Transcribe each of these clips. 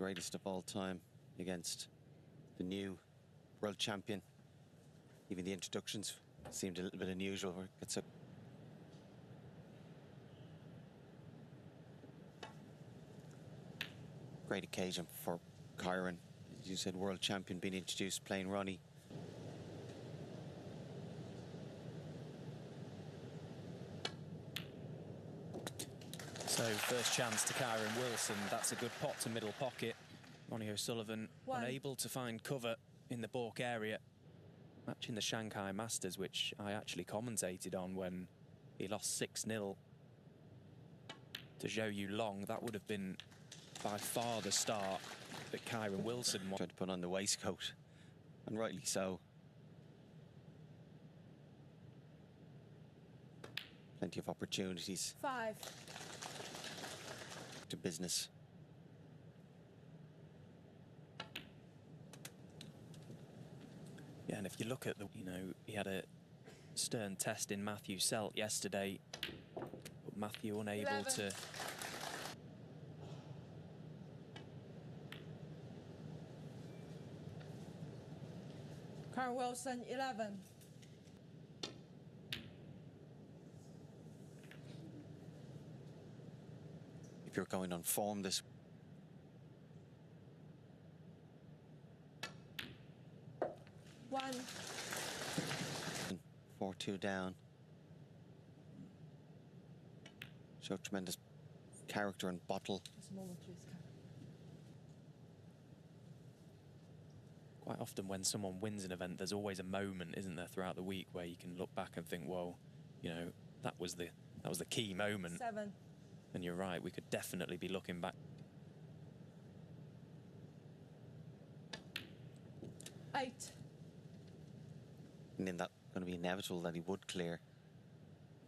greatest of all time against the new world champion. Even the introductions seemed a little bit unusual. It's a great occasion for Kyren. As you said, world champion being introduced, playing Ronnie. So first chance to Kyren Wilson. That's a good pot to middle pocket. Ronnie O'Sullivan unable to find cover in the baulk area. Matching the Shanghai Masters, which I actually commentated on when he lost 6-0 to Zhou Yulong. That would have been by far the start that Kyren Wilson tried to put on the waistcoat, and rightly so. Plenty of opportunities. 5. To business. Yeah, and if you look at the, he had a stern test in Matthew Selt yesterday, but Matthew unable 11. to. Kyren Wilson, 11. If you're going on form this 1. 4-2 down. Show tremendous character and bottle. Quite often when someone wins an event, there's always a moment, isn't there, throughout the week where you can look back and think, well, that was the key moment. 7. And you're right, we could definitely be looking back. 8. And then that's going to be inevitable that he would clear.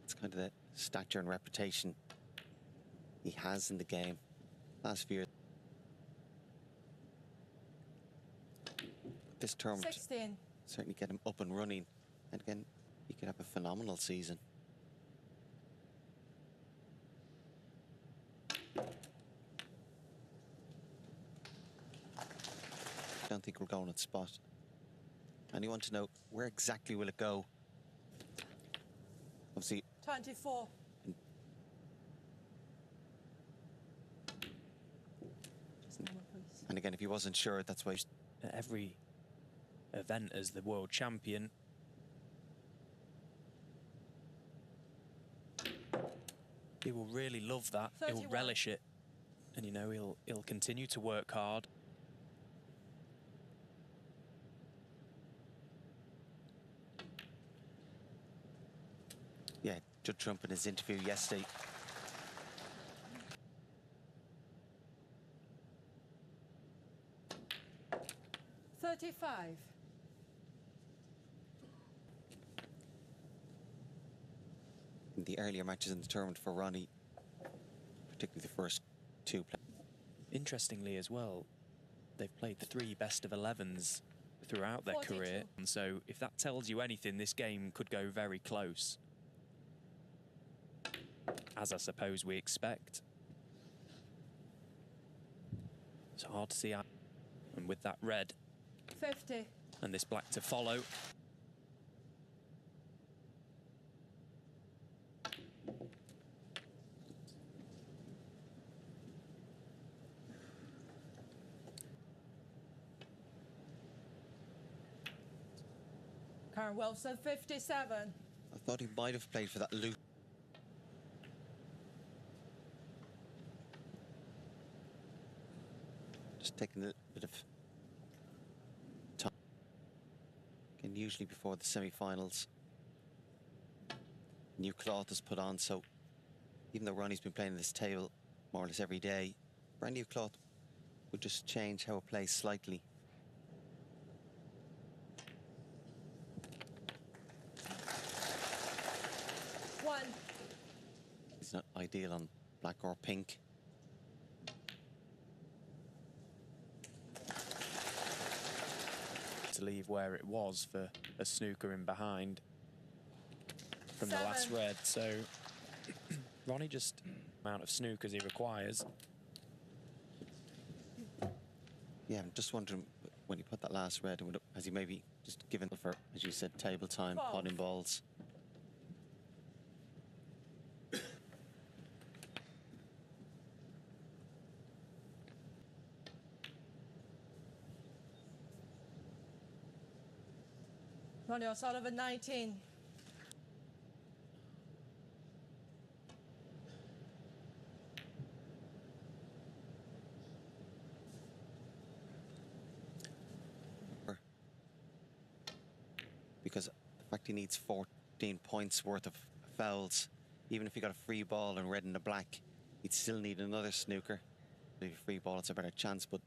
It's kind of the stature and reputation he has in the game. Last few years. This tournament 16. certainly get him up and running. And again, he could have a phenomenal season. I don't think we're going at spot. And you want to know where exactly will it go? Obviously. 24. And again, if he wasn't sure, that's why. At every event as the world champion, he will really love that. 31. He'll relish it, and he'll continue to work hard. Yeah, Judd Trump in his interview yesterday. $35. In the earlier matches in the tournament for Ronnie, particularly the first 2 plays. Interestingly as well, they've played the 3 best-of-11s throughout their 42. career, and so if that tells you anything, this game could go very close, as I suppose we expect. It's hard to see, and with that red 50. and this black to follow. Kyren Wilson, 57. I thought he might have played for that loop. Just taking a bit of time. And usually before the semi-finals, new cloth is put on, so even though Ronnie's been playing this table more or less every day, brand new cloth would just change how it plays slightly. It's not ideal on black or pink. To leave where it was for a snooker in behind from 7. the last red, so Ronnie just amount of snookers he requires. Yeah, I'm just wondering, when he put that last red, has he maybe just given for, as you said, table time, potting balls? Ronnie O'Sullivan, 19. Because the fact he needs 14 points worth of fouls, even if he got a free ball in red and the black, he'd still need another snooker. Maybe free ball, it's a better chance, but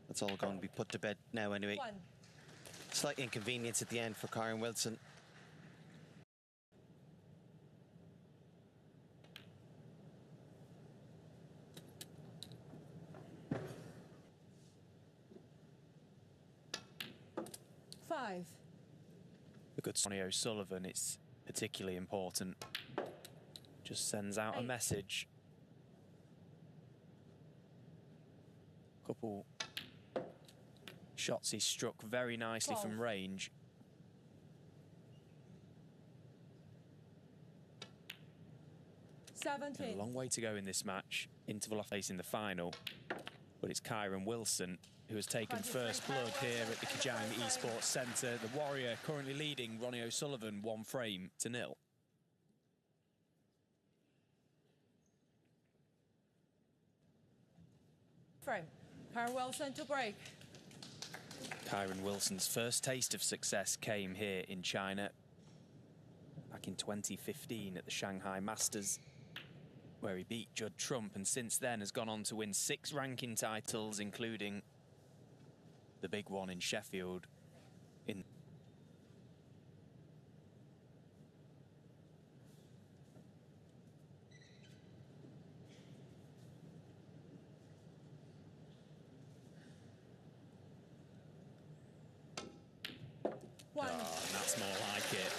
that's all going to be put to bed now anyway. 1. Slight inconvenience at the end for Kyren Wilson. Five. A good Ronnie O'Sullivan, it's particularly important. Just sends out a message. Couple shots he struck very nicely from range. A long way to go in this match. Interval off facing the final. But it's Kyren Wilson who has taken first blood here at the Kijang Esports Centre. The Warrior currently leading Ronnie O'Sullivan 1-0. Frame. Kyren Wilson to break. Kyren Wilson's first taste of success came here in China back in 2015 at the Shanghai Masters, where he beat Judd Trump, and since then has gone on to win 6 ranking titles, including the big one in Sheffield. One. Oh, that's more like it.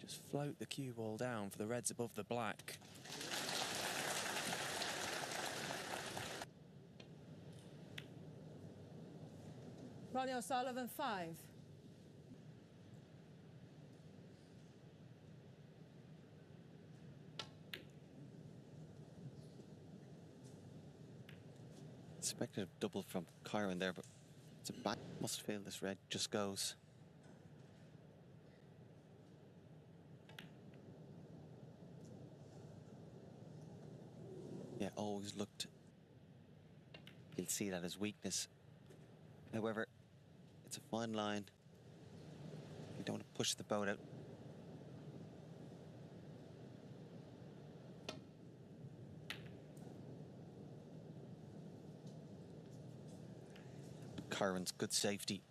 Just float the cue ball down for the reds above the black. Ronnie O'Sullivan, 5. Expected a double from Kyren there, but it's a back. Must fail this red, just goes. Yeah, always looked. He'll see that as weakness. However, it's a fine line. You don't want to push the boat out. Kyren's good safety.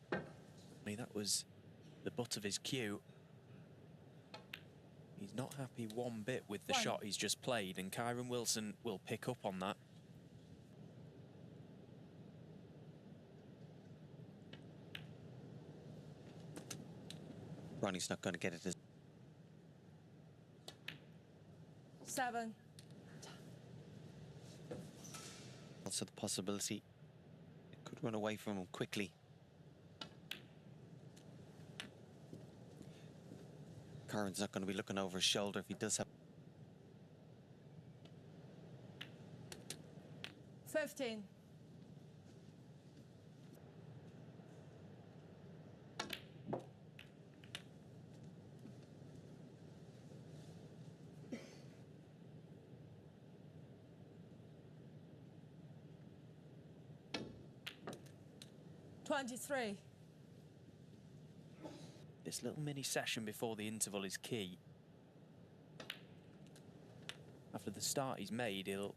That was the butt of his cue. He's not happy one bit with the shot he's just played, and Kyren Wilson will pick up on that. Ronnie's not going to get it. 7. Also the possibility it could run away from him quickly. Kyren's not going to be looking over his shoulder if he does have. 15. $23. This little mini session before the interval is key. After the start he's made, he'll...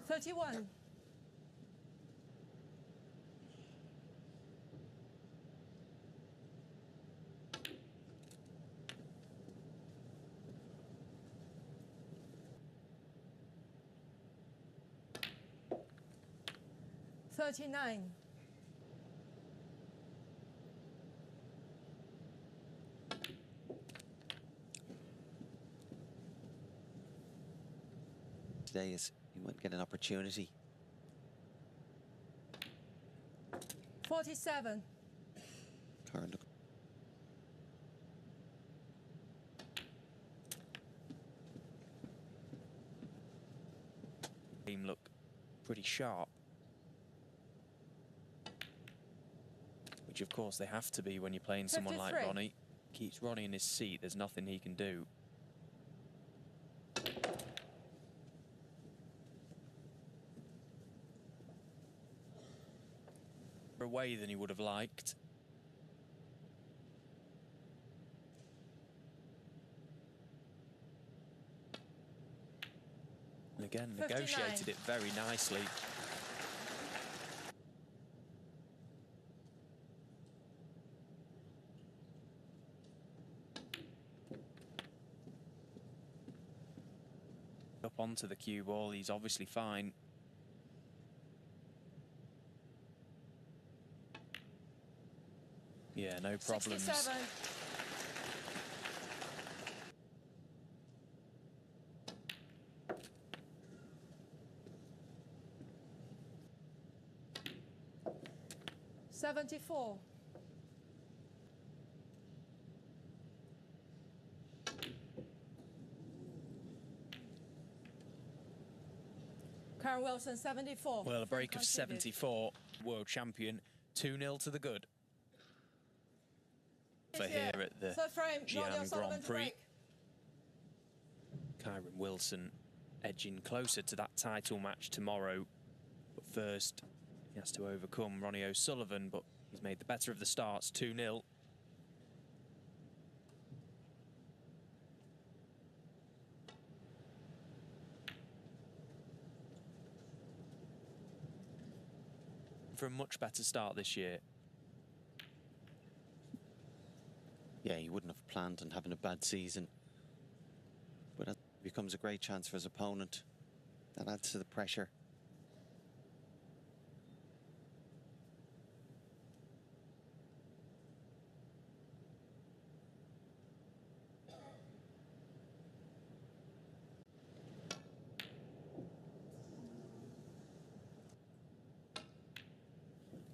31. $39. today is he might get an opportunity. 47. Kyren look. Team look pretty sharp. Which of course they have to be when you're playing someone like 53. Ronnie. Keeps Ronnie in his seat, there's nothing he can do. Away than he would have liked. And again, 59. negotiated it very nicely. Up onto the cue ball, he's obviously fine. Yeah, no problems. 67. $74. Kyren Wilson, 74. Well, a break of Conceded. 74, world champion, 2-0 to the good. For Yes, here yeah. at the Third frame, Ronnie Xi'an O'Sullivan Grand to Prix. break. Kyren Wilson edging closer to that title match tomorrow. But first, he has to overcome Ronnie O'Sullivan, but he's made the better of the starts, 2-0. For a much better start this year. Yeah, he wouldn't have planned on having a bad season. But that becomes a great chance for his opponent. That adds to the pressure.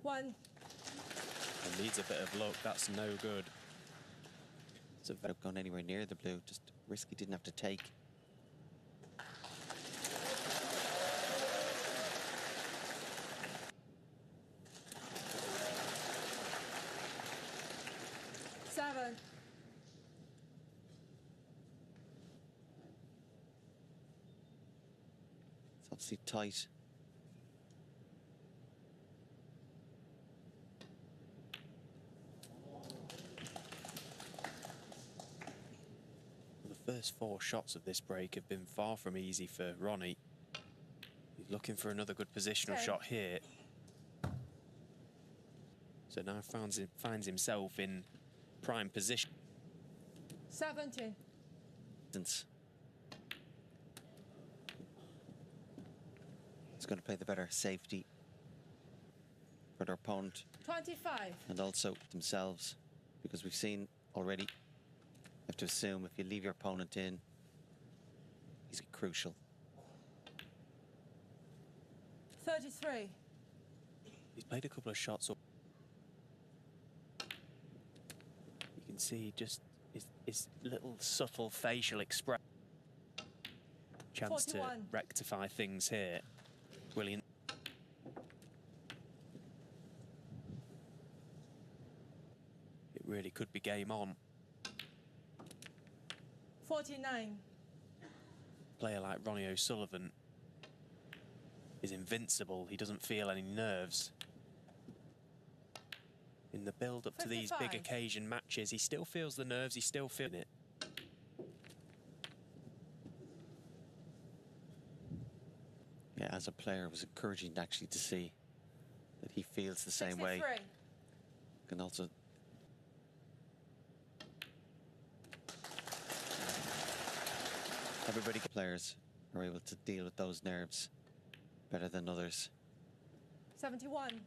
One. And needs a bit of luck, that's no good. So if I'd gone anywhere near the blue, just risk he didn't have to take. Seven. It's obviously tight. The first 4 shots of this break have been far from easy for Ronnie. He's looking for another good positional 10. shot here. So now finds himself in prime position. 70. It's going to play the better safety for their opponent 25. and also themselves, because we've seen already, you have to assume if you leave your opponent in, he's crucial. 33. He's played a couple of shots up. You can see just his little subtle facial expression. Chance 41. to rectify things here. William. It really could be game on. 49. A player like Ronnie O'Sullivan is invincible. He doesn't feel any nerves. In the build-up to these big 55. occasion matches, he still feels the nerves, he's still feeling it. Yeah, as a player, it was encouraging actually to see that he feels the same way. 63. Can also everybody players are able to deal with those nerves better than others. 71.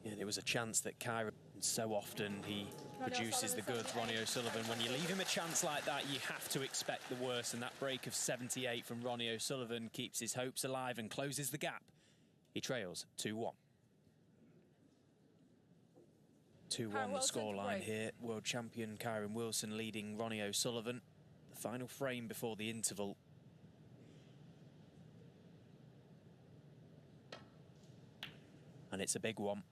Yeah, there was a chance that Kyren, so often he produces the goods, Ronnie O'Sullivan. When you leave him a chance like that, you have to expect the worst, and that break of 78 from Ronnie O'Sullivan keeps his hopes alive and closes the gap. He trails 2-1. 2-1 the scoreline here. World champion Kyren Wilson leading Ronnie O'Sullivan. The final frame before the interval. And it's a big one.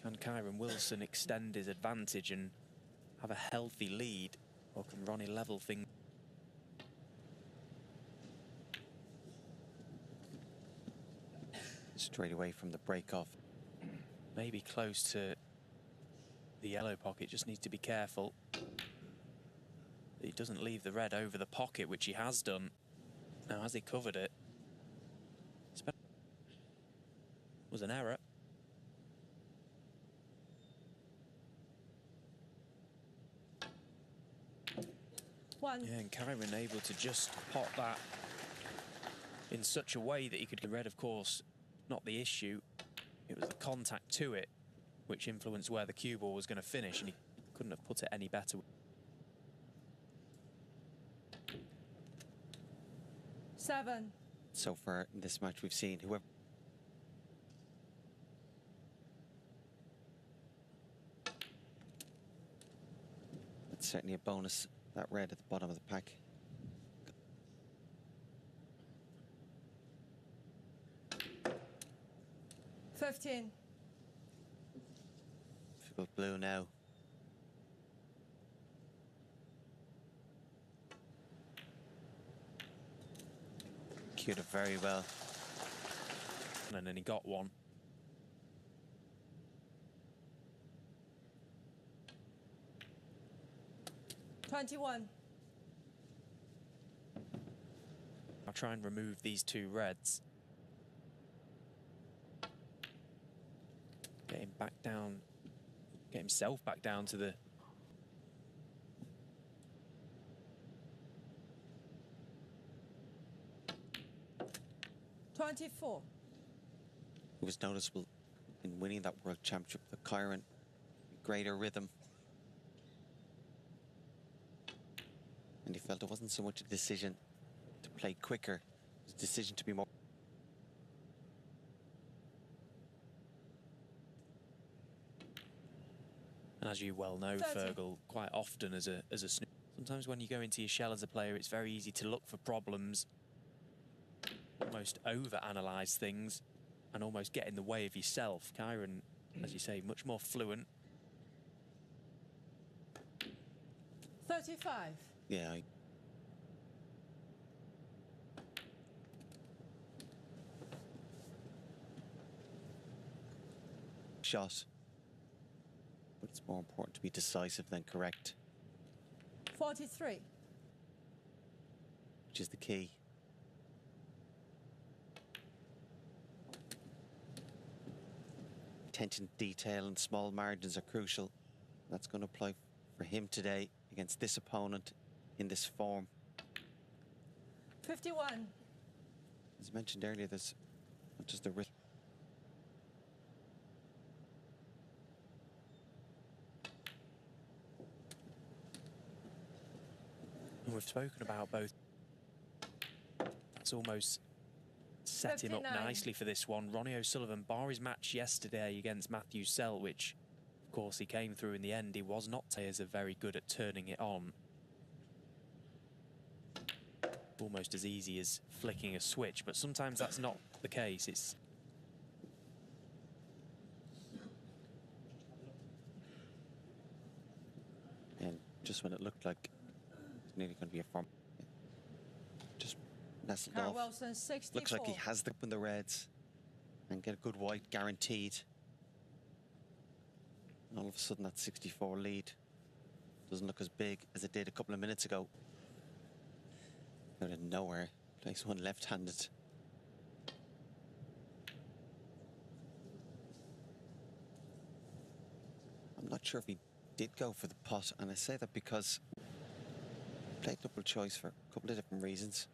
Can Kyren Wilson extend his advantage and have a healthy lead, or can Ronnie level things? Straight away from the break-off. Maybe close to the yellow pocket, just needs to be careful. He doesn't leave the red over the pocket, which he has done. Now, has he covered it? Was an error. One. Yeah, and Kyren able to just pot that in such a way that he could get red, of course, not the issue. It was the contact to it which influenced where the cue ball was going to finish, and he couldn't have put it any better. 7. So far in this match, we've seen whoever. It's certainly a bonus, that red at the bottom of the pack. $15. Difficult blue now. Cued it very well. And then he got one. $21. I'll try and remove these two reds. Get him back down, get himself back down to the... $24. It was noticeable in winning that World Championship, the Kyren, greater rhythm. And he felt it wasn't so much a decision to play quicker, it was a decision to be more... And as you well know, 30. Fergal, quite often as a snooker, sometimes when you go into your shell as a player, it's very easy to look for problems, almost over-analyse things, and almost get in the way of yourself. Kyren, as you say, much more fluent. 35. Yeah, shot. But it's more important to be decisive than correct, 43. which is the key. Attention to detail and small margins are crucial. That's going to apply for him today against this opponent in this form. 51. As mentioned earlier, there's not just the risk. And we've spoken about both. That's almost set him up 59. nicely for this one. Ronnie O'Sullivan, bar his match yesterday against Matthew Sell, which, of course, he came through in the end. He was not as very good at turning it on. Almost as easy as flicking a switch, but sometimes that's not the case. It's And just when it looked like it's nearly going to be a form, just nestled Kyren off. Wilson, 64. Looks like he has the in the reds and get a good white guaranteed. And all of a sudden that 64 lead doesn't look as big as it did a couple of minutes ago. Out of nowhere, plays one left-handed. I'm not sure if he did go for the pot, and I say that because he played double choice for a couple of different reasons.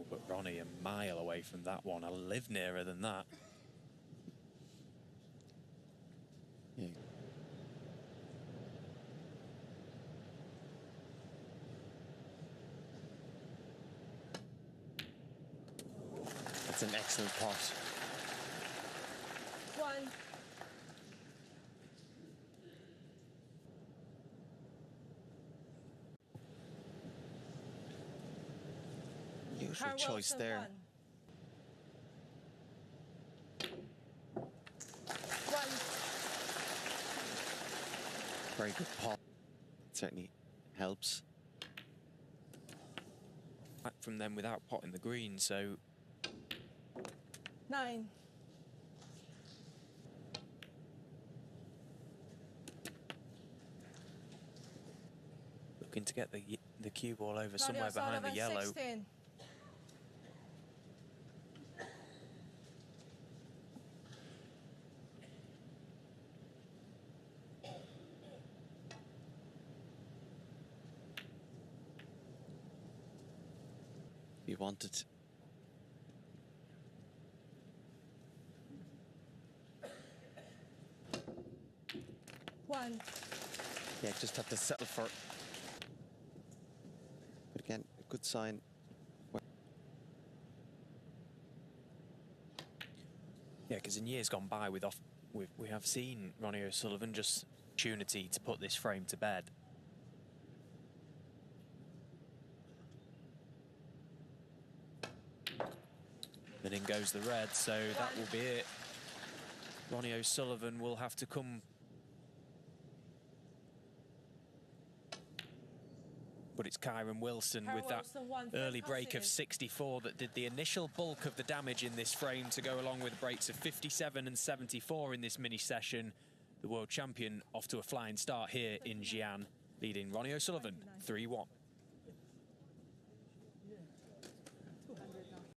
But Ronnie a mile away from that one. I live nearer than that. Yeah. That's an excellent pot. 1. Usual Kyren choice Wilson, there. 1. Very good pot. Certainly helps. Back from them without potting the green, so 9. looking to get the cue ball over Ronnie somewhere behind the O'Sullivan, yellow. 16. If you wanted. One. Yeah, just have to settle for it. But again, a good sign. Yeah, because in years gone by, we have seen Ronnie O'Sullivan just opportunity to put this frame to bed. Then in goes the red, so that will be it. Ronnie O'Sullivan will have to come. But it's Kyren Wilson with that early break of 64 that did the initial bulk of the damage in this frame to go along with breaks of 57 and 74 in this mini session. The world champion off to a flying start here in Xi'an, leading Ronnie O'Sullivan 3-1.